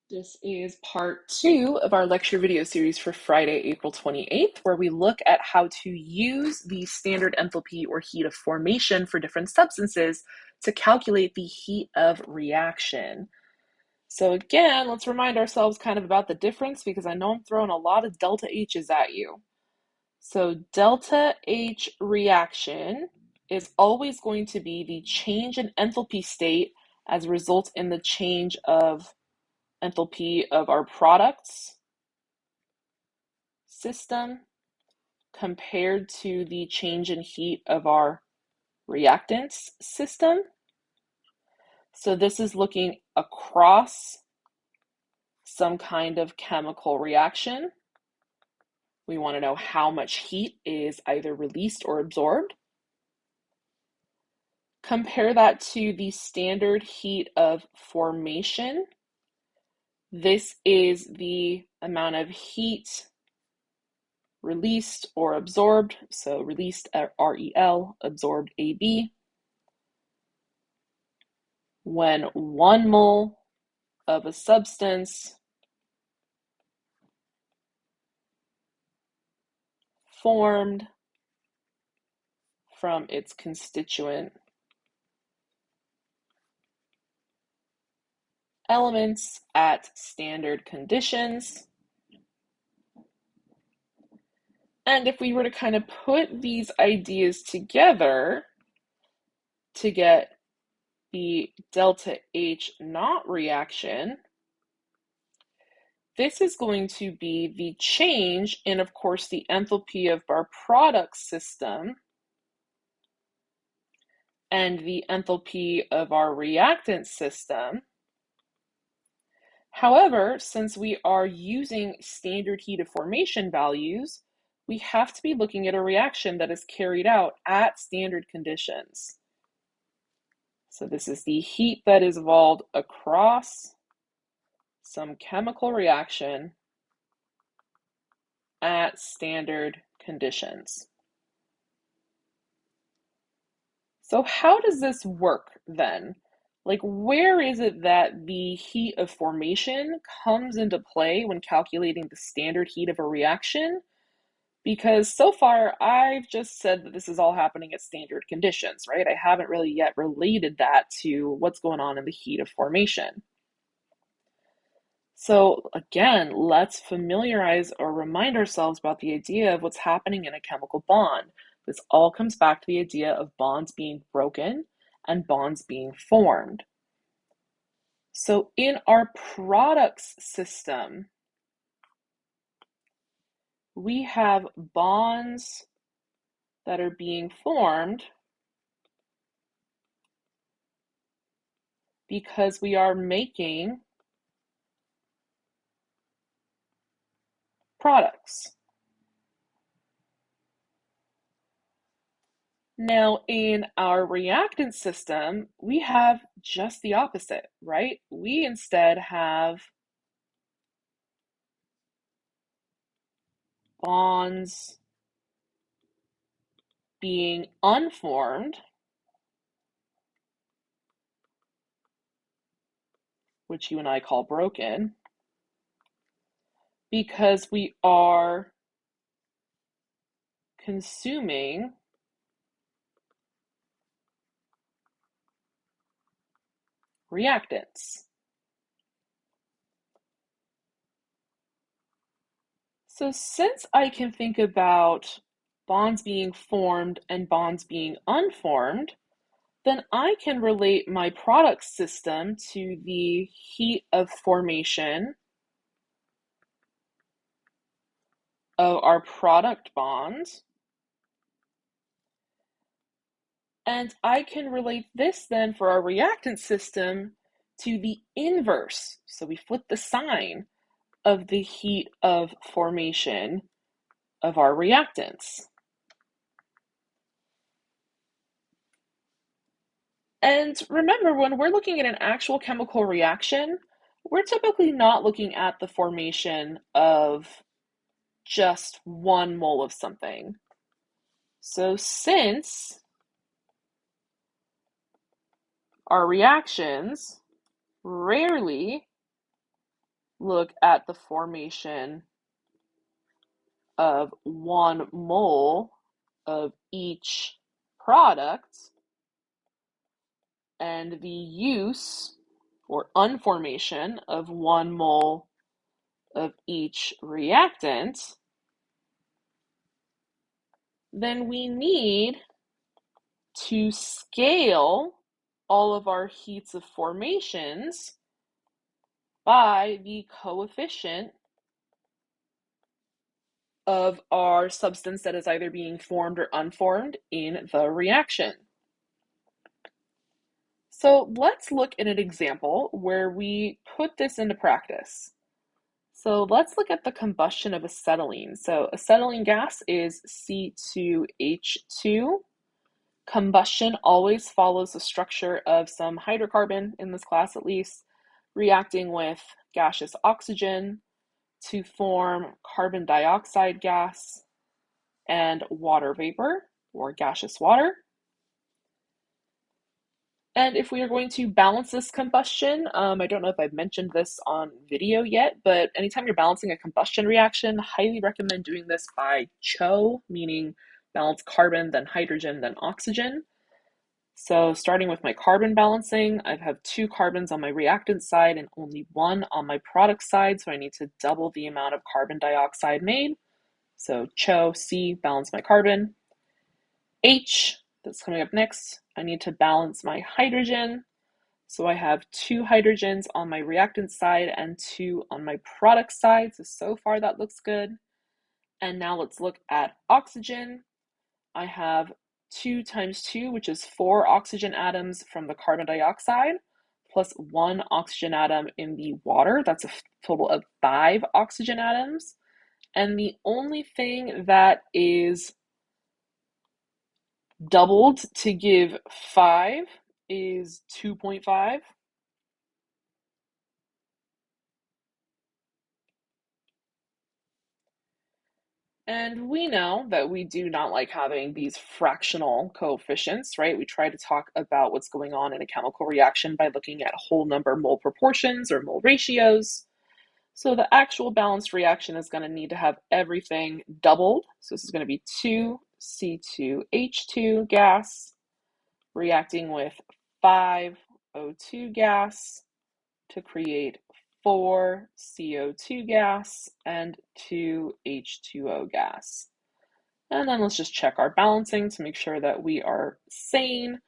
This is part 2 of our lecture video series for Friday, April 28th, where we look at how to use the standard enthalpy or heat of formation for different substances to calculate the heat of reaction. So again, let's remind ourselves kind of about the difference because I know I'm throwing a lot of delta H's at you. So delta H reaction is always going to be the change in enthalpy state as a result in the change of enthalpy of our products system compared to the change in heat of our reactants system. So this is looking across some kind of chemical reaction. We want to know how much heat is either released or absorbed. Compare that to the standard heat of formation. This is the amount of heat released or absorbed, so released REL, absorbed AB, when 1 mole of a substance formed from its constituent elements at standard conditions. And if we were to kind of put these ideas together to get the delta H naught reaction, this is going to be the change in, of course, the enthalpy of our product system and the enthalpy of our reactant system. However, since we are using standard heat of formation values, we have to be looking at a reaction that is carried out at standard conditions. So this is the heat that is evolved across some chemical reaction at standard conditions. So how does this work then? Like, where is it that the heat of formation comes into play when calculating the standard heat of a reaction? Because so far, I've just said that this is all happening at standard conditions, right? I haven't really yet related that to what's going on in the heat of formation. So again, let's familiarize or remind ourselves about the idea of what's happening in a chemical bond. This all comes back to the idea of bonds being broken and bonds being formed. So in our products system, we have bonds that are being formed because we are making products. Now, in our reactant system, we have just the opposite, right? We instead have bonds being unformed, which you and I call broken, because we are consuming reactants. So since I can think about bonds being formed and bonds being unformed, then I can relate my product system to the heat of formation of our product bonds. And I can relate this then for our reactant system to the inverse. So we flip the sign of the heat of formation of our reactants. And remember, when we're looking at an actual chemical reaction, we're typically not looking at the formation of just 1 mole of something. So since our reactions rarely look at the formation of 1 mole of each product and the use or unformation of 1 mole of each reactant, then we need to scale all of our heats of formations by the coefficient of our substance that is either being formed or unformed in the reaction. So let's look at an example where we put this into practice. So let's look at the combustion of acetylene. So acetylene gas is C2H2. Combustion always follows the structure of some hydrocarbon, in this class at least, reacting with gaseous oxygen to form carbon dioxide gas and water vapor, or gaseous water. And if we are going to balance this combustion, I don't know if I've mentioned this on video yet, but anytime you're balancing a combustion reaction, highly recommend doing this by CHO, meaning balance carbon, then hydrogen, then oxygen. So starting with my carbon balancing, I have 2 carbons on my reactant side and only 1 on my product side, so I need to double the amount of carbon dioxide made. So CHO, C, balance my carbon. H, that's coming up next, I need to balance my hydrogen. So I have 2 hydrogens on my reactant side and 2 on my product side. So far that looks good. And now let's look at oxygen. I have 2 times 2, which is 4 oxygen atoms from the carbon dioxide, plus 1 oxygen atom in the water. That's a total of 5 oxygen atoms. And the only thing that is doubled to give 5 is 2.5. And we know that we do not like having these fractional coefficients, right? We try to talk about what's going on in a chemical reaction by looking at whole number mole proportions or mole ratios. So the actual balanced reaction is going to need to have everything doubled. So this is going to be 2C2H2 gas reacting with 5O2 gas to create 4CO2 gas and 2H2O gas. And then let's just check our balancing to make sure that we are sane.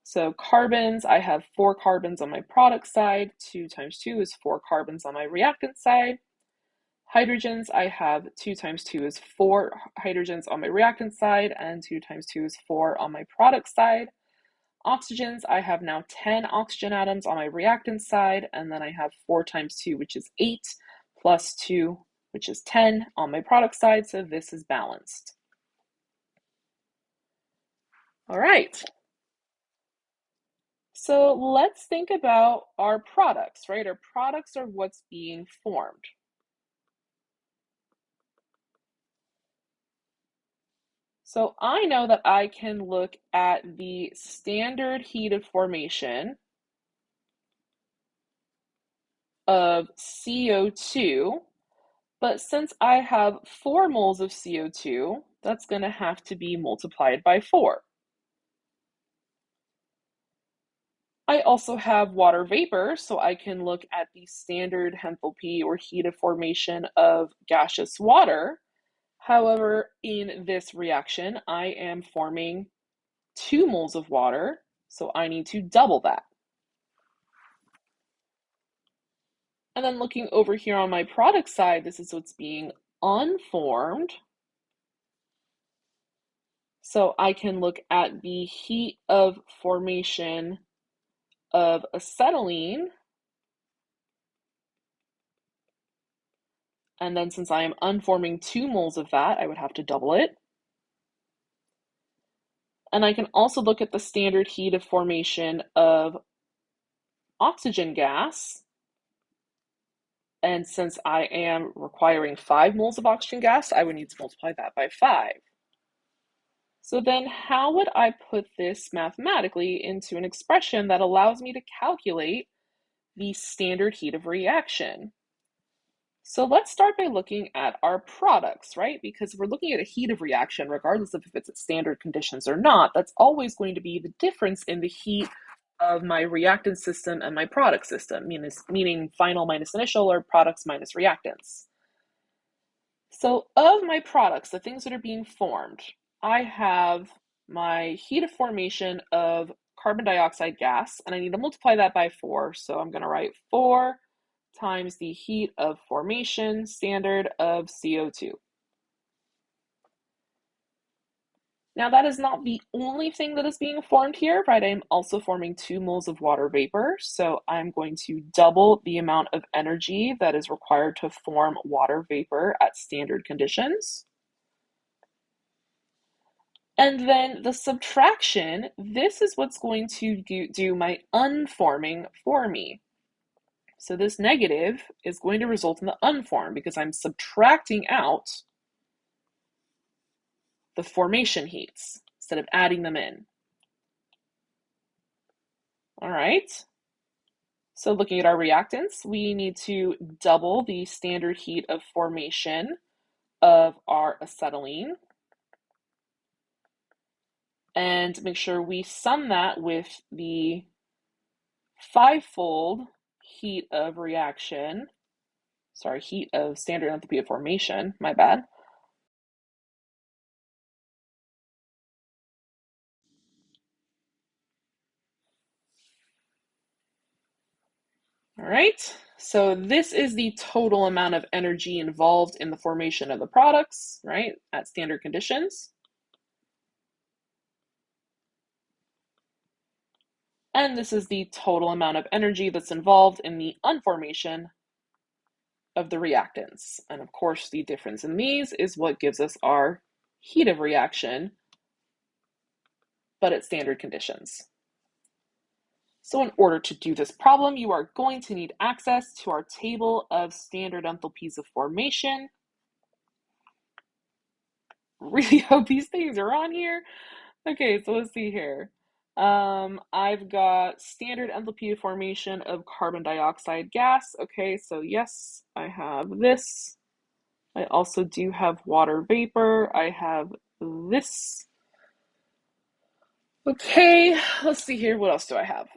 So carbons, I have 4 carbons on my product side. 2 times 2 is 4 carbons on my reactant side. Hydrogens, I have 2 times 2 is 4 hydrogens on my reactant side, and 2 times 2 is 4 on my product side. Oxygens, I have now 10 oxygen atoms on my reactant side, and then I have 4 times 2, which is 8, plus 2, which is 10 on my product side, so this is balanced. All right. So let's think about our products, right? Our products are what's being formed. So I know that I can look at the standard heat of formation of CO2, but since I have 4 moles of CO2, that's going to have to be multiplied by 4. I also have water vapor, so I can look at the standard enthalpy or heat of formation of gaseous water. However, in this reaction, I am forming 2 moles of water, so I need to double that. And then looking over here on my product side, this is what's being unformed. So I can look at the heat of formation of acetylene. And then since I am unforming 2 moles of that, I would have to double it. And I can also look at the standard heat of formation of oxygen gas. And since I am requiring 5 moles of oxygen gas, I would need to multiply that by 5. So then how would I put this mathematically into an expression that allows me to calculate the standard heat of reaction? So let's start by looking at our products, right? Because we're looking at a heat of reaction, regardless of if it's at standard conditions or not, that's always going to be the difference in the heat of my reactant system and my product system, meaning final minus initial or products minus reactants. So of my products, the things that are being formed, I have my heat of formation of carbon dioxide gas, and I need to multiply that by 4. So I'm going to write 4 times the heat of formation standard of CO2. Now that is not the only thing that is being formed here, right? I'm also forming 2 moles of water vapor. So I'm going to double the amount of energy that is required to form water vapor at standard conditions. And then the subtraction, this is what's going to do my unforming for me. So this negative is going to result in the unformed because I'm subtracting out the formation heats instead of adding them in. All right. So looking at our reactants, we need to double the standard heat of formation of our acetylene and make sure we sum that with the 5-fold heat of reaction, heat of standard enthalpy of formation, my bad. All right, so this is the total amount of energy involved in the formation of the products, right, at standard conditions. And this is the total amount of energy that's involved in the unformation of the reactants. And of course, the difference in these is what gives us our heat of reaction, but at standard conditions. So in order to do this problem, you are going to need access to our table of standard enthalpies of formation. Really hope these things are on here. Okay, so let's see here. I've got standard enthalpy of formation of carbon dioxide gas. Okay, so yes, I have this. I also do have water vapor. I have this. Okay, let's see here. What else do I have?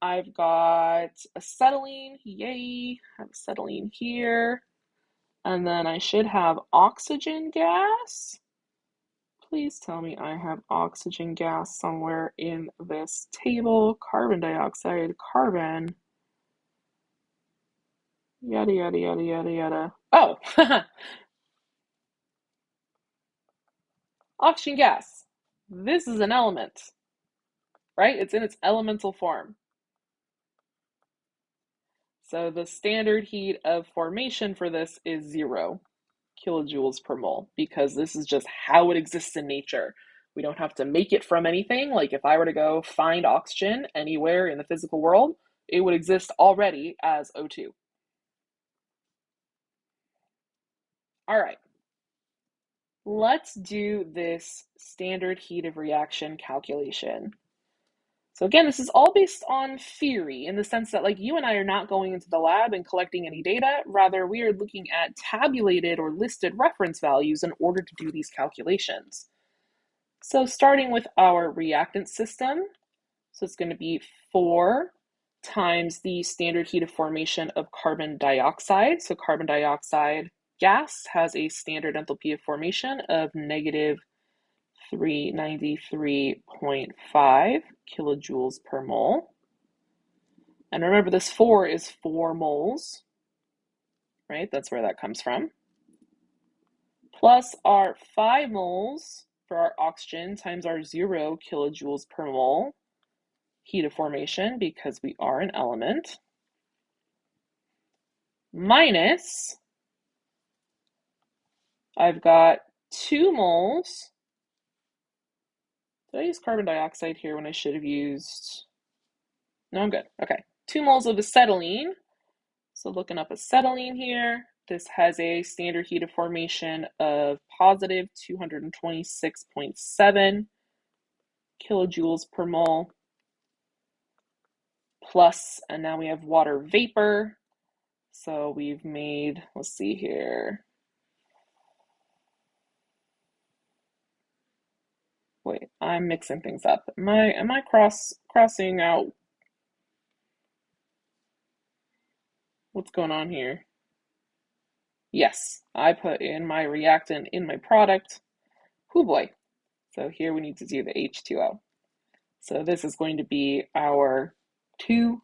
I've got acetylene. Yay, I have acetylene here. And then I should have oxygen gas. Please tell me I have oxygen gas somewhere in this table. Carbon dioxide, carbon. Yada, yada, yada, yada, yada. Oh, oxygen gas. This is an element, right? It's in its elemental form. So the standard heat of formation for this is 0 kilojoules per mole because this is just how it exists in nature. We don't have to make it from anything. Like if I were to go find oxygen anywhere in the physical world, it would exist already as O2. All right, let's do this standard heat of reaction calculation. So again, this is all based on theory in the sense that like you and I are not going into the lab and collecting any data. Rather, we are looking at tabulated or listed reference values in order to do these calculations. So starting with our reactant system, so it's going to be 4 times the standard heat of formation of carbon dioxide. So carbon dioxide gas has a standard enthalpy of formation of negative 393.5 kilojoules per mole. And remember, this 4 is 4 moles, right? That's where that comes from. Plus our 5 moles for our oxygen times our 0 kilojoules per mole heat of formation because we are an element, minus I've got 2 moles. Did I use carbon dioxide here when I should have used? No, I'm good. Okay. 2 moles of acetylene. So looking up acetylene here, this has a standard heat of formation of positive 226.7 kilojoules per mole. Plus, and now we have water vapor. So we've made, let's see here. Wait, I'm mixing things up. Am I crossing out? What's going on here? Yes, I put in my reactant in my product. Hoo boy. So here we need to do the H2O. So this is going to be our 2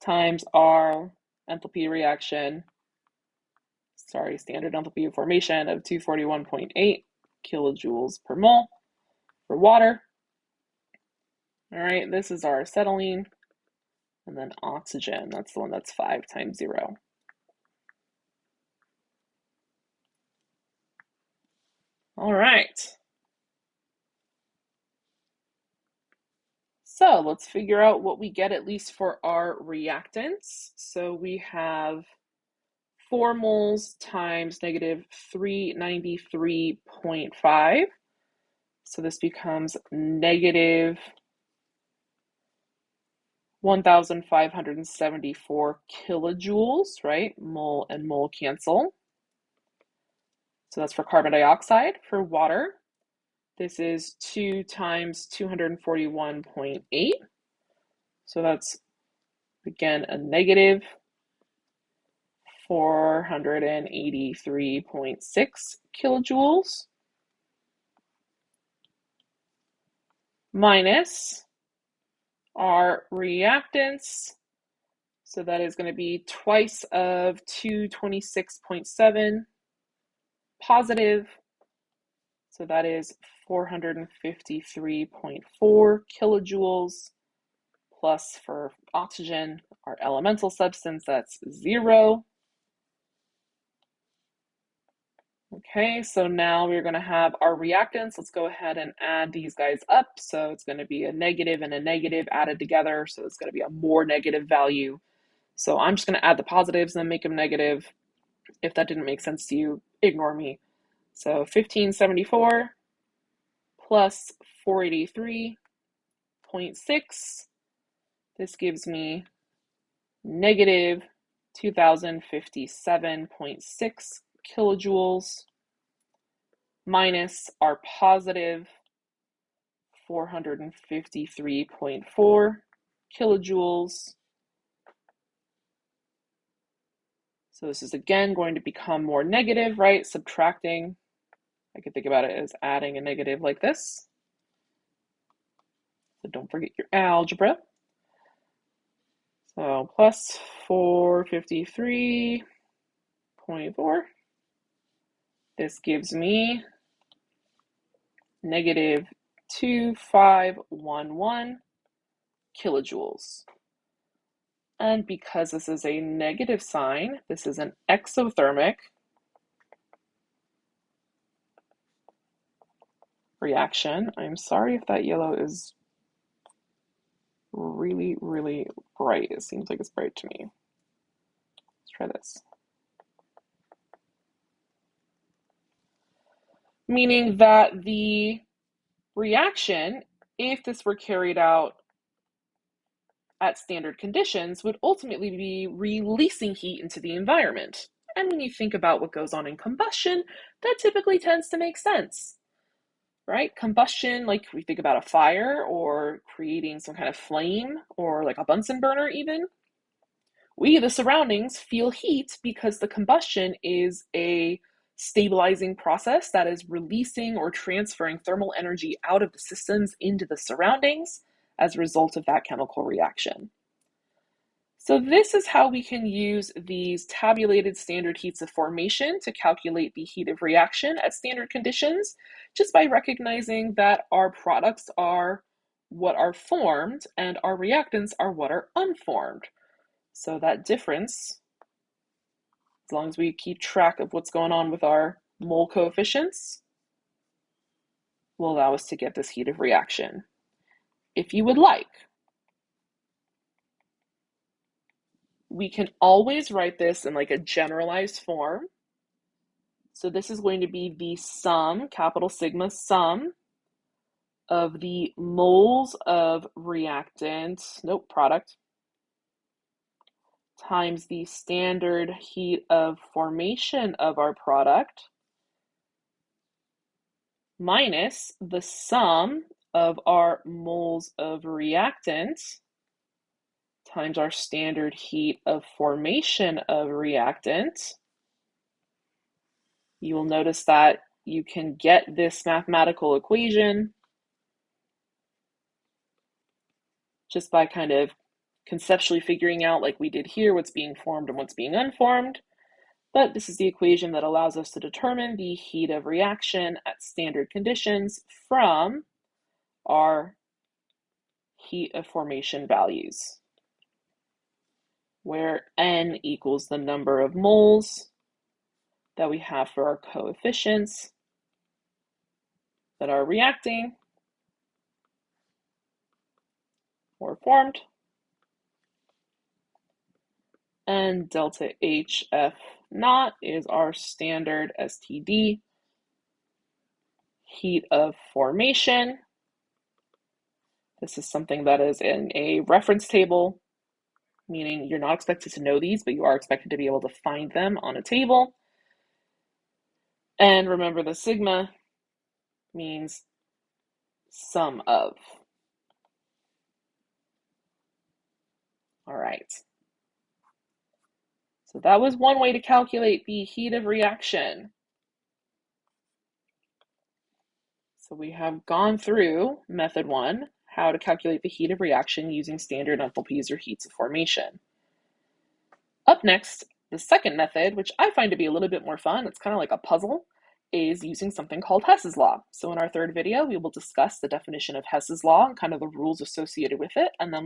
times our enthalpy reaction, standard enthalpy of formation of 241.8 kilojoules per mole for water. All right, this is our acetylene, and then oxygen, that's the one that's 5 times 0. All right. So let's figure out what we get at least for our reactants. So we have 4 moles times negative 393.5. So this becomes negative 1,574 kilojoules, right? Mole and mole cancel. So that's for carbon dioxide. For water, this is 2 times 241.8. So that's, again, a negative 483.6 kilojoules minus our reactants. So that is going to be twice of 226.7 positive. So that is 453.4 kilojoules, plus for oxygen, our elemental substance, that's 0. Okay, so now we're going to have our reactants. Let's go ahead and add these guys up. So it's going to be a negative and a negative added together. So it's going to be a more negative value. So I'm just going to add the positives and make them negative. If that didn't make sense to you, ignore me. So 1574 plus 483.6. This gives me negative 2057.6 kilojoules minus our positive 453.4 kilojoules. So this is again going to become more negative, right? Subtracting. I could think about it as adding a negative like this. So don't forget your algebra. So plus 453.4. This gives me negative 2511 kilojoules. And because this is a negative sign, this is an exothermic reaction. I'm sorry if that yellow is really, really bright. It seems like it's bright to me. Let's try this. Meaning that the reaction, if this were carried out at standard conditions, would ultimately be releasing heat into the environment. And when you think about what goes on in combustion, that typically tends to make sense, right? Combustion, like we think about a fire or creating some kind of flame or like a Bunsen burner even, we, the surroundings, feel heat because the combustion is a stabilizing process that is releasing or transferring thermal energy out of the systems into the surroundings as a result of that chemical reaction. So this is how we can use these tabulated standard heats of formation to calculate the heat of reaction at standard conditions, just by recognizing that our products are what are formed and our reactants are what are unformed. So that difference, as long as we keep track of what's going on with our mole coefficients, will allow us to get this heat of reaction. If you would like, we can always write this in like a generalized form. So this is going to be the sum, capital sigma sum, of the moles of reactant, product, times the standard heat of formation of our product minus the sum of our moles of reactant times our standard heat of formation of reactant. You will notice that you can get this mathematical equation just by kind of conceptually figuring out, like we did here, what's being formed and what's being unformed. But this is the equation that allows us to determine the heat of reaction at standard conditions from our heat of formation values, where N equals the number of moles that we have for our coefficients that are reacting or formed, and delta HF naught is our standard STD heat of formation. This is something that is in a reference table, meaning you're not expected to know these, but you are expected to be able to find them on a table. And remember, the sigma means sum of. All right. So that was one way to calculate the heat of reaction. So we have gone through method one, how to calculate the heat of reaction using standard enthalpies or heats of formation. Up next, the second method, which I find to be a little bit more fun, it's kind of like a puzzle, is using something called Hess's law. So in our third video, we will discuss the definition of Hess's law and kind of the rules associated with it, and then